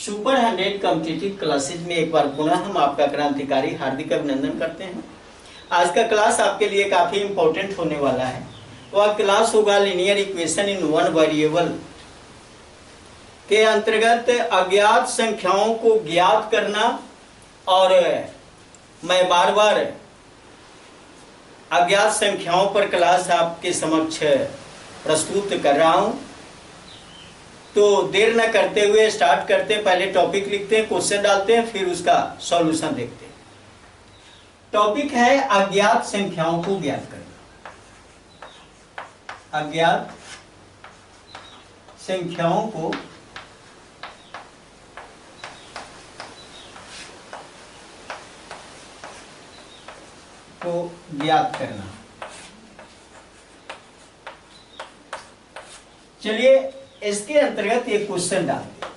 Super 100 competitive classes में एक बार पुनः हम आपका क्रांतिकारी हार्दिक अभिनंदन करते हैं। आज का क्लास आपके लिए काफ़ी इम्पोर्टेंट होने वाला है। वह क्लास होगा linear equation in one variable के अंतर्गत अज्ञात संख्याओं को ज्ञात करना। और मैं बार बार अज्ञात संख्याओं पर क्लास आपके समक्ष प्रस्तुत कर रहा हूं, तो देर न करते हुए स्टार्ट करते हैं। पहले टॉपिक लिखते हैं, क्वेश्चन डालते हैं, फिर उसका सॉल्यूशन देखते हैं। टॉपिक है अज्ञात संख्याओं को ज्ञात करना। अज्ञात संख्याओं को ज्ञात करना। चलिए इसके अंतर्गत एक क्वेश्चन डालते हैं।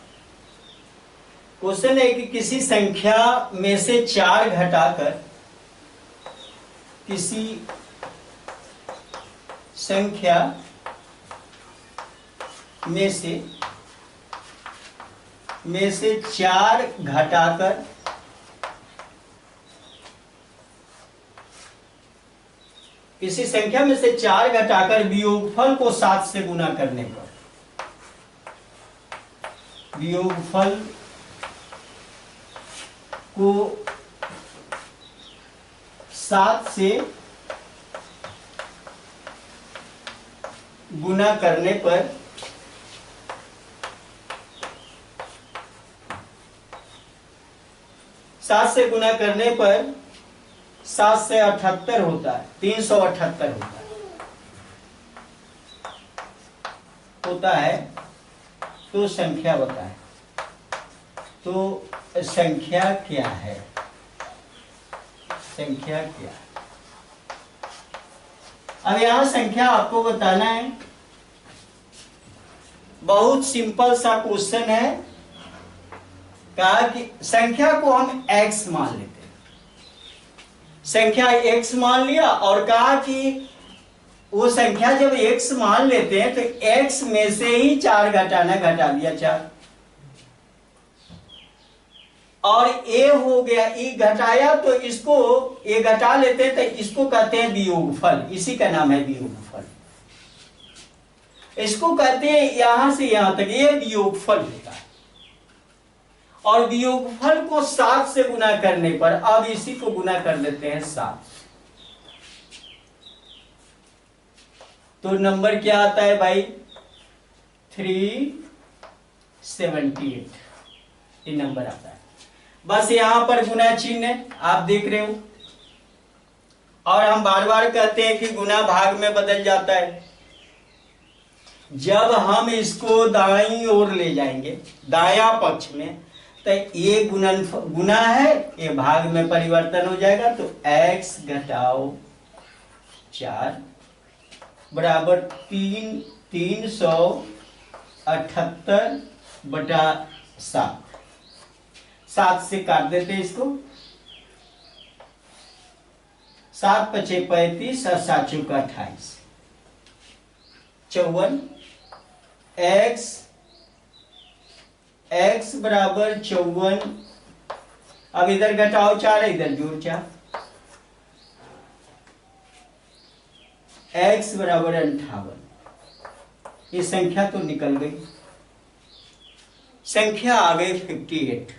क्वेश्चन है कि किसी संख्या में से 4 घटाकर किसी संख्या में से 4 घटाकर किसी संख्या में से 4 घटाकर वियोगफल को 7 से गुना करने पर वियोगफल को 7 से गुना करने पर सात से गुना करने पर 7 से 78 होता है, 378 होता है। तो संख्या बताएं। तो संख्या क्या है? संख्या क्या है? अब यहां संख्या आपको बताना है। बहुत सिंपल सा क्वेश्चन है। कहा कि संख्या को हम x मान लेते हैं। संख्या x मान लिया और कहा कि वो संख्या जब x मान लेते हैं तो x में से ही 4 घटाना, घटा दिया 4। और a हो गया, e घटाया तो इसको a घटा लेते हैं तो इसको कहते हैं वियोगफल। इसी का नाम है वियोगफल। इसको कहते हैं यहां से यहां तक ये वियोगफल होता है। और वियोगफल को 7 से गुना करने पर अब इसी को गुना कर देते हैं 7। तो नंबर क्या आता है भाई? 378 ये नंबर आता है। बस यहां पर गुना चिन्ह आप देख रहे हो। और हम बार बार कहते हैं कि गुना भाग में बदल जाता है। जब हम इसको दाईं ओर ले जाएंगे, दायां पक्ष में, तो ये गुना है, ये भाग में परिवर्तन हो जाएगा। तो x घटाओ 4 बराबर 378 बटा 7। 7 से काट देते हैं इसको। 7 पचे 35 और 7 चौका 28, 54। x बराबर 54। अब इधर घटाओ 4, इधर जोड़ 4। x बराबर 58। ये संख्या तो निकल गई। संख्या आ गई 58।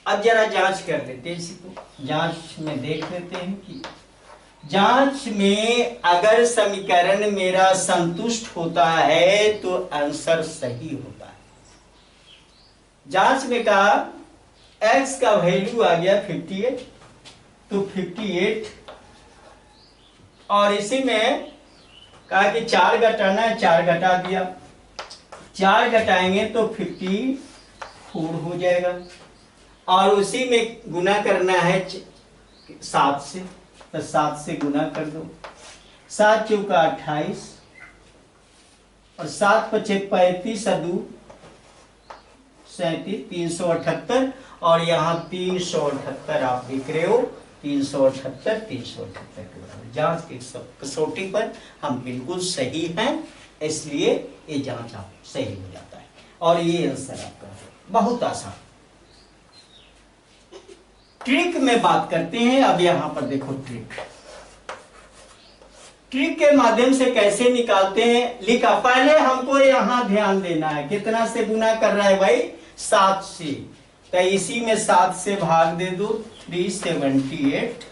अब जरा जांच कर लेते हैं इसको। जांच में देख लेते हैं कि जांच में अगर समीकरण मेरा संतुष्ट होता है तो आंसर सही होता है। जांच में कहा x का वैल्यू आ गया 58, तो 58। और इसी में कहा कि 4 घटाना है, 4 घटा दिया। 4 घटाएंगे तो 54 हो जाएगा। और उसी में गुना करना है 7 से, तो 7 से गुना कर दो। 7 चौका 28 और 7 पचे 35 और 2 37, 378। और यहाँ 378 आप देख रहे हो। 378 के बराबर। जांच की कसौटी पर हम बिल्कुल सही हैं, इसलिए ये जांच आप सही हो जाता है और ये आंसर आपका बहुत आसान। ट्रिक में बात करते हैं। अब यहां पर देखो ट्रिक, ट्रिक के माध्यम से कैसे निकालते हैं। लिखा, पहले हमको यहां ध्यान देना है कितना से गुना कर रहा है भाई, 7 से, तो इसी में 7 से भाग दे दो, 378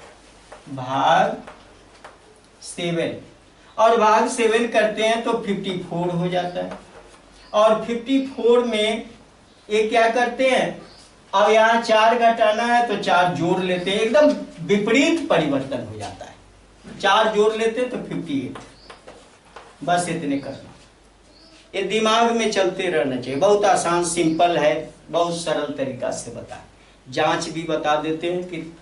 भाग 7, और भाग 7 करते हैं तो 54 हो जाता है। और 54 में ये क्या करते हैं, अब यहाँ 4 घटाना है तो 4 जोड़ लेते हैं, एकदम विपरीत परिवर्तन हो जाता है। 4 जोड़ लेते हैं तो 58। बस इतने करना, ये दिमाग में चलते रहना चाहिए। बहुत आसान, सिंपल है, बहुत सरल तरीका से बता, जांच भी बता देते हैं कि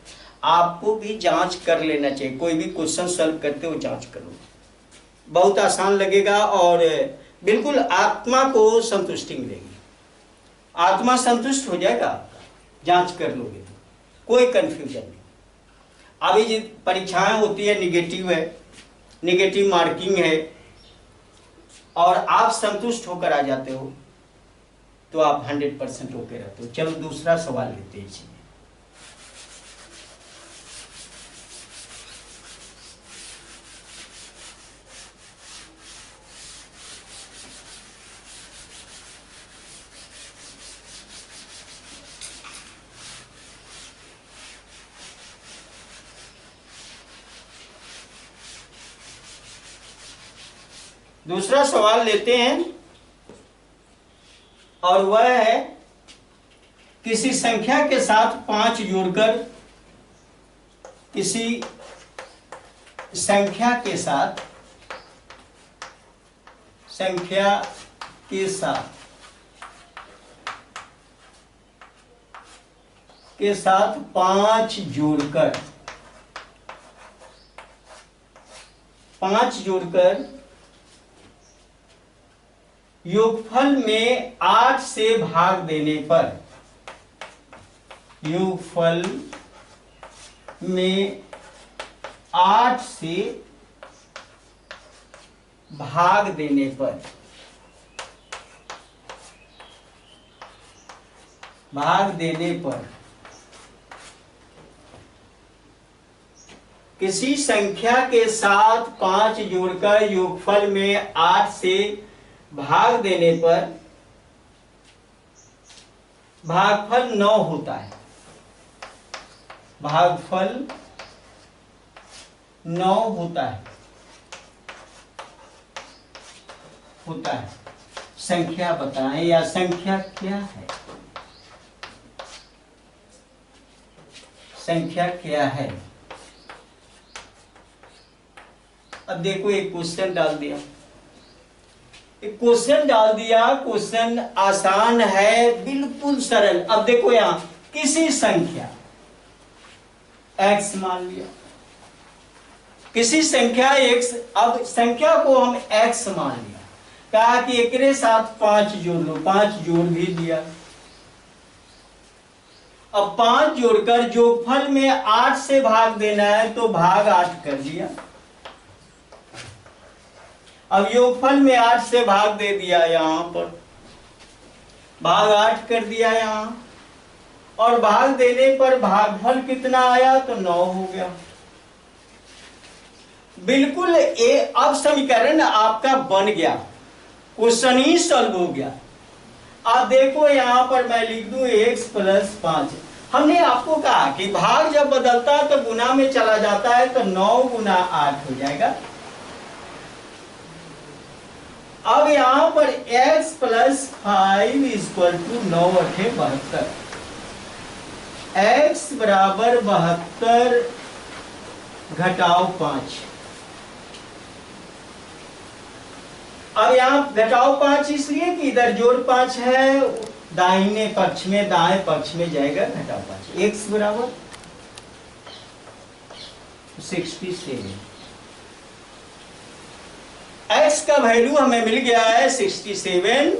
आपको भी जांच कर लेना चाहिए। कोई भी क्वेश्चन सॉल्व करते हो जांच करो, बहुत आसान लगेगा और बिल्कुल आत्मा को संतुष्टि मिलेगी। आत्मा संतुष्ट हो जाएगा आपका, जांच कर लोगे तो कोई कंफ्यूजन नहीं। अभी जो परीक्षाएं होती है निगेटिव है, निगेटिव मार्किंग है, और आप संतुष्ट होकर आ जाते हो तो आप 100% होके रहते हो। चलो दूसरा सवाल लेते हैं इसमें। दूसरा सवाल लेते हैं और वह है, किसी संख्या के साथ 5 जोड़कर, किसी संख्या के साथ 5 जोड़कर, 5 जोड़कर योगफल में 8 से भाग देने पर, योगफल में 8 से भाग देने पर, किसी संख्या के साथ 5 जोड़कर योगफल में 8 से भाग देने पर भागफल 9 होता है। भागफल 9 होता है। संख्या बताएं, या संख्या क्या है, संख्या क्या है। अब देखो एक क्वेश्चन डाल दिया, क्वेश्चन आसान है, बिल्कुल सरल। अब देखो यहां किसी संख्या x मान लिया, किसी संख्या x, अब संख्या को हम x मान लिया, कहा कि एकरे साथ 5 जोड़ लो, 5 जोड़ भी दिया। अब 5 जोड़कर जोगफल में 8 से भाग देना है तो भाग 8 कर दिया। अब योगफल में 8 से भाग दे दिया, यहां पर भाग 8 कर दिया यहां, और भाग देने पर भागफल कितना आया तो 9 हो गया। बिल्कुल अब समीकरण आपका बन गया, क्वेश्चन ही सॉल्व हो गया। आप देखो यहां पर मैं लिख दूं x + 5। हमने आपको कहा कि भाग जब बदलता है तो गुना में चला जाता है, तो 9 × 8 हो जाएगा। अब यहां पर x + 5 = 9 × 8 = 72। x = 72 घटाओ 5। अब यहां घटाओ 5 इसलिए कि इधर जोड़ 5 है, दाहिने पक्ष में, दाएं पक्ष में जाएगा घटाओ 5। x = 67। x का वैल्यू हमें मिल गया है 67।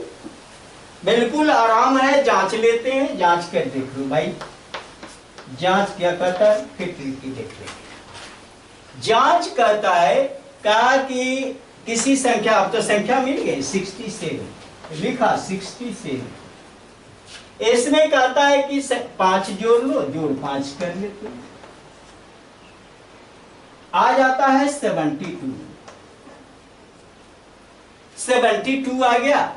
बिल्कुल आराम है, जांच लेते हैं, जांच कर देख लो भाई। जांच क्या कहता है, फिर ट्रिक की देख लेंगे। जांच कहता है कहा कि किसी संख्या, अब तो संख्या मिल गई 67, लिखा 67, इसमें कहता है कि 5 जोड़ लो, जोड़ 5 कर लेते, आ जाता है 72। 72 आ गया।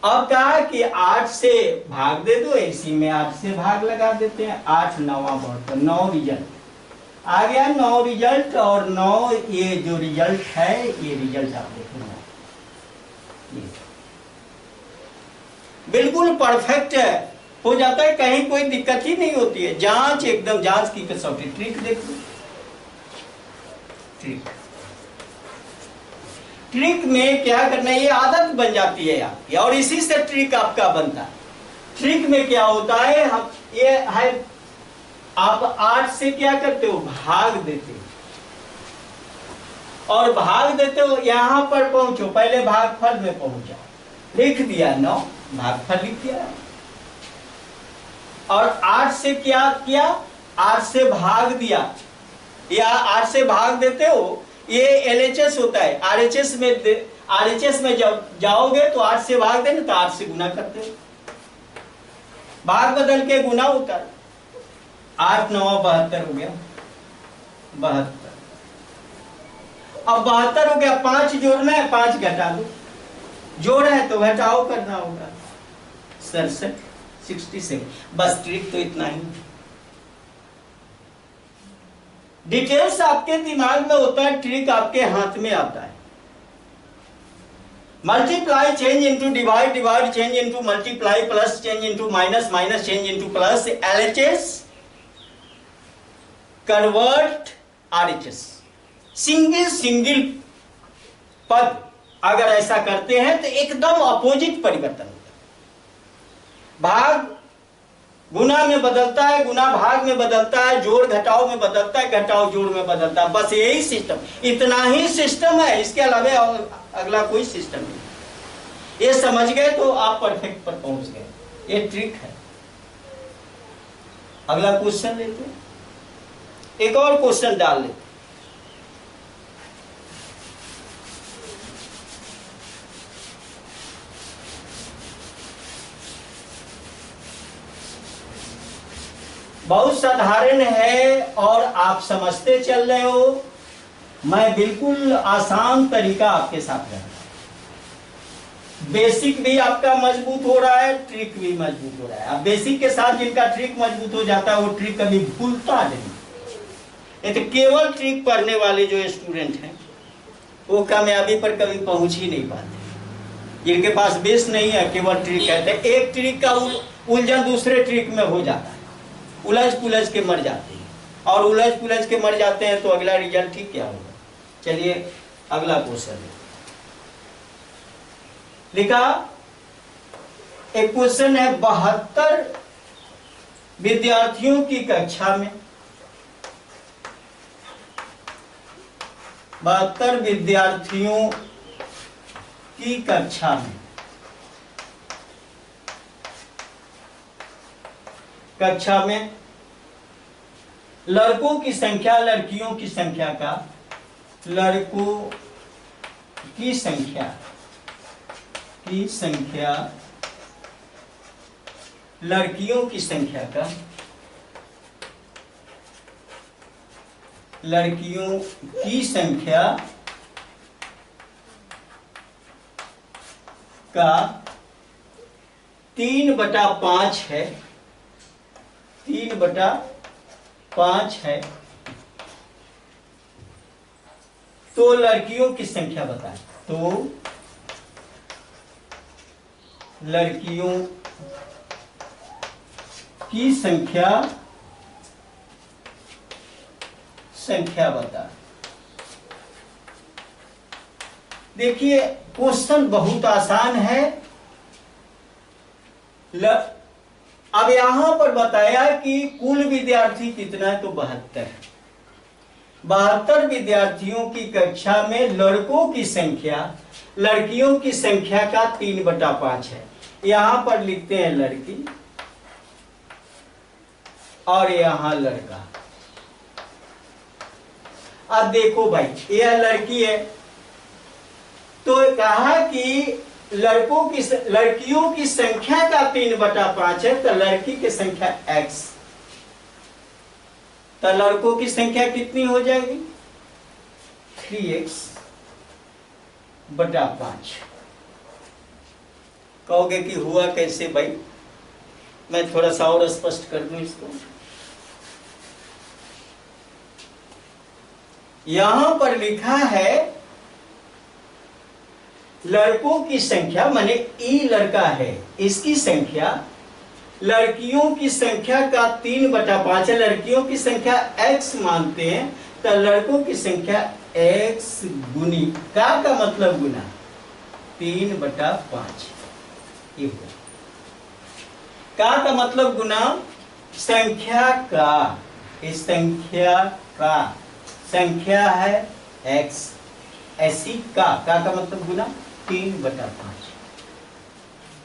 अब कहा कि 8 से भाग दे दो, इसी में 8 से भाग लगा देते हैं। 8 9 बहुत 9 रिजल्ट आ गया, 9 रिजल्ट। और 9 ये जो रिजल्ट है, ये रिजल्ट आप देखो, बिल्कुल परफेक्ट है, हो जाता है, कहीं कोई दिक्कत ही नहीं होती है। जांच एकदम जांच की कसौटी। ट्रिक देखो, ट्रिक में क्या करना है, ये आदत बन जाती है आपकी, और इसी से ट्रिक आपका बनता है। ट्रिक में क्या होता है, हम ये है, आप 8 से क्या करते हो, भाग देते हो, और भाग देते हो, यहां पर पहुंचो, पहले भागफल में पहुंच जाओ, लिख दिया 9, भागफल लिख दिया। और 8 से क्या किया, 8 से भाग दिया, या 8 से भाग देते हो, ये LHS होता है। RHS में जब जाओगे तो 8 से भाग देना, तो 8 से गुना करते हो, भाग बदल के गुना होता है। 8 9 72 हो गया, 72। अब 72 हो गया, 5 जोड़ना है, 5 घटा दो, जोड़ है तो घटाओ करना होगा, 67 67। बस ट्रिक तो इतना ही। डिटेल्स आपके दिमाग में होता है, ट्रिक आपके हाथ में आता है। Multiply change into divide, divide change into multiply, plus change into minus, minus change into plus, LHS convert RHS। Single single पद अगर ऐसा करते हैं तो एकदम अपोजिट परिवर्तन होता है। भाग गुना में बदलता है, गुना भाग में बदलता है, जोड़ घटाओ में बदलता है, घटाओ जोड़ में बदलता है। बस यही सिस्टम, इतना ही सिस्टम है, इसके अलावा अगला कोई सिस्टम नहीं। ये समझ गए तो आप परफेक्ट पर पहुंच गए, ये ट्रिक है। अगला क्वेश्चन लेते हैं, एक और क्वेश्चन डाल लेते। बहुत साधारण है और आप समझते चल रहे हो। मैं बिल्कुल आसान तरीका आपके साथ रहा, बेसिक भी आपका मजबूत हो रहा है, ट्रिक भी मजबूत हो रहा है। अब बेसिक के साथ जिनका ट्रिक मजबूत हो जाता है, वो ट्रिक कभी भूलता नहीं। ये तो केवल ट्रिक पढ़ने वाले जो स्टूडेंट हैं, वो कामयाबी पर कभी पहुंच ही नहीं पाते। जिनके पास बेस नहीं है, केवल ट्रिक है, तो एक ट्रिक का उलझन दूसरे ट्रिक में हो जाता है, उलझ पुलझ के मर जाते हैं, और उलझ पुलझ के मर जाते हैं तो अगला रिजल्ट ठीक क्या होगा। चलिए अगला क्वेश्चन लिखा, एक क्वेश्चन है, 72 विद्यार्थियों की कक्षा में, 72 विद्यार्थियों की कक्षा में, कक्षा में लड़कों की संख्या लड़कियों की संख्या का, लड़कों की संख्या लड़कियों की संख्या का, लड़कियों की संख्या का 3/5 है, 3/5 है, तो लड़कियों की संख्या बताएं। तो लड़कियों की संख्या बता। देखिए क्वेश्चन बहुत आसान है। अब यहां पर बताया कि कुल विद्यार्थी कितना है, तो 72 है। 72 विद्यार्थियों की कक्षा में लड़कों की संख्या लड़कियों की संख्या का 3/5 है। यहां पर लिखते हैं लड़की और यहां लड़का। अब देखो भाई, यह लड़की है, तो कहा कि लड़कियों की संख्या का 3/5 है, तो लड़की की संख्या x, तो लड़कों की संख्या कितनी हो जाएगी? 3x/5। कहोगे कि हुआ कैसे भाई? मैं थोड़ा सा और स्पष्ट कर दूं इसको। यहां पर लिखा है लड़कों की संख्या, माने ई लड़का है, इसकी संख्या लड़कियों की संख्या का 3/5 है। लड़कियों की संख्या x मानते हैं, तो लड़कों की संख्या x गुनी का मतलब गुना 3/5। ये हुआ का मतलब गुना संख्या का, इस संख्या का, संख्या है x, ऐसी का मतलब गुना 3/5।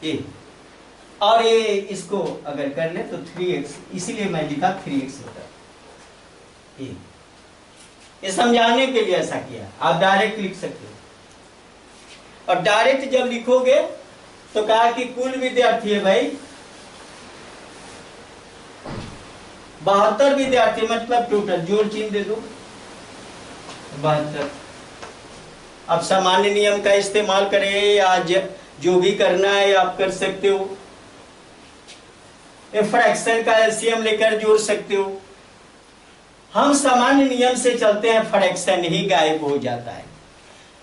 ये और ये इसको अगर कर ले तो 3x, इसीलिए मैं लिखा 3x होता है। ये समझाने के लिए ऐसा किया। आप डायरेक्ट लिख सकते हो, और डायरेक्ट जब लिखोगे तो कहा कि कुल विद्यार्थी है भाई 72 विद्यार्थी, मतलब टोटल, जोड़ चिन्ह दे दो 72। अब सामान्य नियम का इस्तेमाल करें या जो भी करना है आप कर सकते हो। फ्रैक्शन का एलसीएम लेकर जोड़ सकते हो। हम सामान्य नियम से चलते हैं, फ्रैक्शन ही गायब हो जाता है।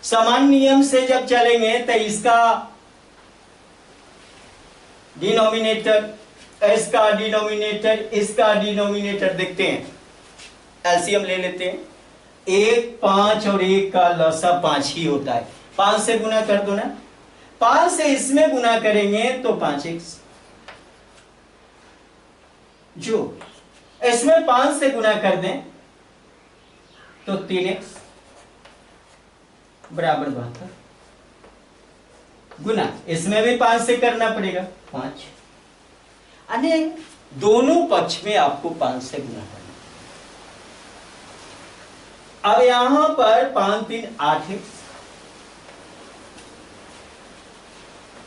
सामान्य नियम से जब चलेंगे तो इसका डिनोमिनेटर, इसका डिनोमिनेटर, इसका डिनोमिनेटर देखते हैं, एलसीएम ले लेते हैं। 1, 5 और 1 का लसा 5 ही होता है। 5 से गुना कर दो ना, 5 से इसमें गुना करेंगे तो 5x, जो इसमें 5 से गुना कर दें तो 3x बराबर 72, गुना इसमें भी 5 से करना पड़ेगा 5, यानी दोनों पक्ष में आपको 5 से गुना करना। अब यहां पर 5 3 8x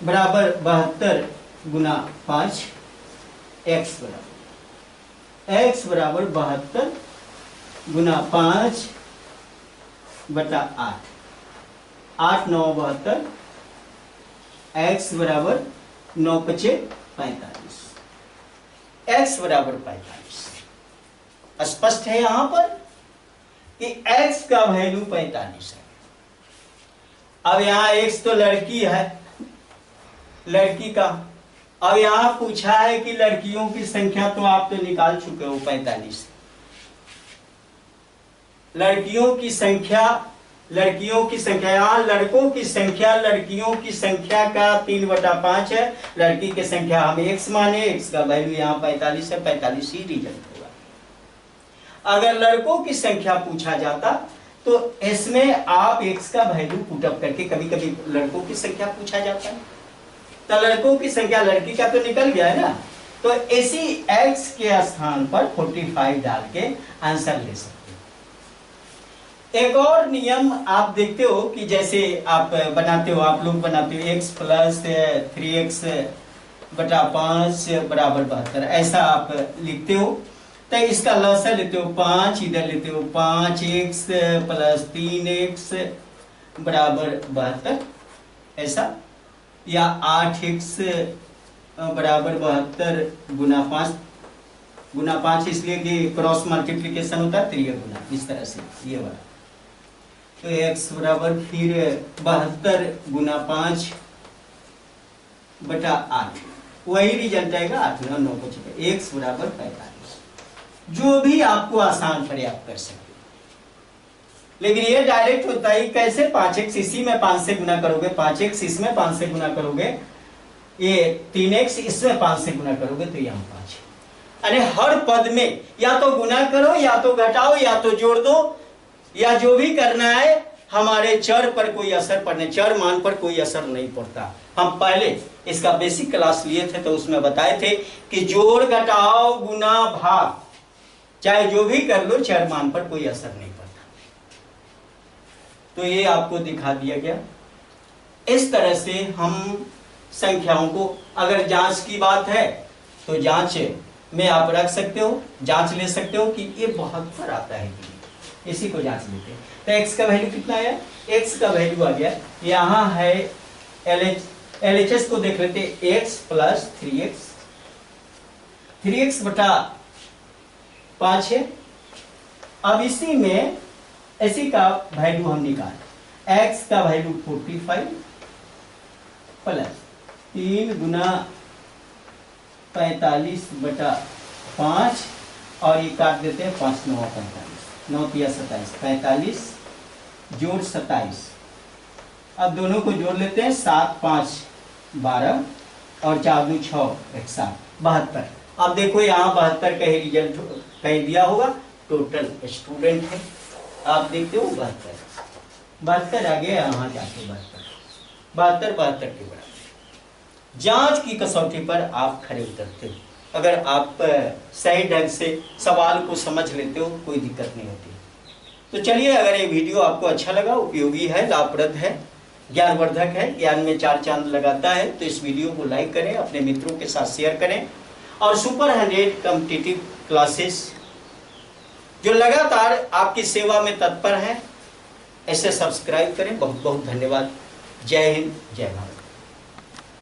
बराबर 72 गुना 5, x बराबर 72 गुना 5/8, 8 9 72, x बराबर 9 5 45, x बराबर 45। स्पष्ट है यहां पर कि x का वैल्यू 45 है। अब यहां x तो लड़की है, लड़की का, अब यहां पूछा है कि लड़कियों की संख्या, तो आप तो निकाल चुके हो 45। लड़कियों की संख्या यहां लड़कों की संख्या लड़कियों की संख्या का 3/5 है, लड़की की संख्या हम x माने, x का वैल्यू यहां 45 है, 45 ही रिजल्ट होगा। अगर लड़कों की संख्या पूछा जाता तो इसमें आप x का वैल्यू पुटअप करके, कभी कभी लड़कों की संख्या पूछा जाता है तो लड़कों की संख्या, लड़की का तो निकल गया है ना, तो इसी x के स्थान पर 45 डाल के आंसर ले सकते हो। एक और नियम आप देखते हो कि जैसे आप लोग बनाते हो x प्लस 3x/5 बराबर 72, ऐसा आप लिखते हो। तो इसका लसा लेते हो 5, इधर लेते हो 5x प्लस 3x बराबर 72, ऐसा, या 8x बराबर 72 गुना 5 इसलिए कि क्रॉस मल्टीप्लीकेशन होता है, 3 गुना, इस तरह से ये वाला। तो x बराबर फिर 72 गुना 5/8, वही रिजल्ट आएगा 8 9 9 25, x बराबर 45। जो भी आपको आसान पड़े आप कर सकते, लेकिन ये डायरेक्ट होता है कैसे? 5x इसी में 5 से गुना करोगे, 5x इसमें 5 से गुना करोगे, ये 3x इसमें 5 से गुना करोगे तो यहाँ 5। अरे हर पद में या तो गुना करो, या तो घटाओ, या तो जोड़ दो, या जो भी करना है। हमारे चर पर कोई असर पड़ने, चर मान पर कोई असर नहीं पड़ता। हम पहले इसका बेसिक क्लास लिए थे तो उसमें बताए थे कि जोड़ घटाओ गुना भाग, चाहे जो भी कर लो, चर मान पर कोई असर नहीं पड़ता। तो ये आपको दिखा दिया गया। इस तरह से हम संख्याओं को, अगर जांच की बात है तो जांच में आप रख सकते हो, जांच ले सकते हो कि ये बहुत पर आता है कि नहीं। इसी को जांच लेते हैं। तो x का वैल्यू कितना आया, x का वैल्यू आ गया, यहाँ है LHS को देख लेते हैं, x प्लस 3x बटा 5 है। अब इसी में इसी का वैल्यू हम निकाल, x का वैल्यू 45 प्लस 3 गुना 45 बटा 5 और ये काट देते हैं 5 9 45, 9 तिया 27, 45 जोड़ 27। अब दोनों को जोड़ लेते हैं, 7 5 12 और 4 2 6 1 7 72। अब देखो यहाँ 72 का ही रिजल्ट कहीं दिया होगा, टोटल स्टूडेंट है, आप देखते हो 72 आ गया, यहाँ जाके 72 के बराबर। जांच की कसौटी पर आप खड़े उतरते हो, अगर आप सही ढंग से सवाल को समझ लेते हो, कोई दिक्कत नहीं होती। तो चलिए, अगर ये वीडियो आपको अच्छा लगा, उपयोगी है, लाभप्रद है, ज्ञानवर्धक है, ज्ञान में 4 चांद लगाता है, तो इस वीडियो को लाइक करें, अपने मित्रों के साथ शेयर करें, और सुपर 100 कॉम्पिटिटिव क्लासेस जो लगातार आपकी सेवा में तत्पर हैं, ऐसे सब्सक्राइब करें। बहुत बहुत धन्यवाद। जय हिंद, जय भारत।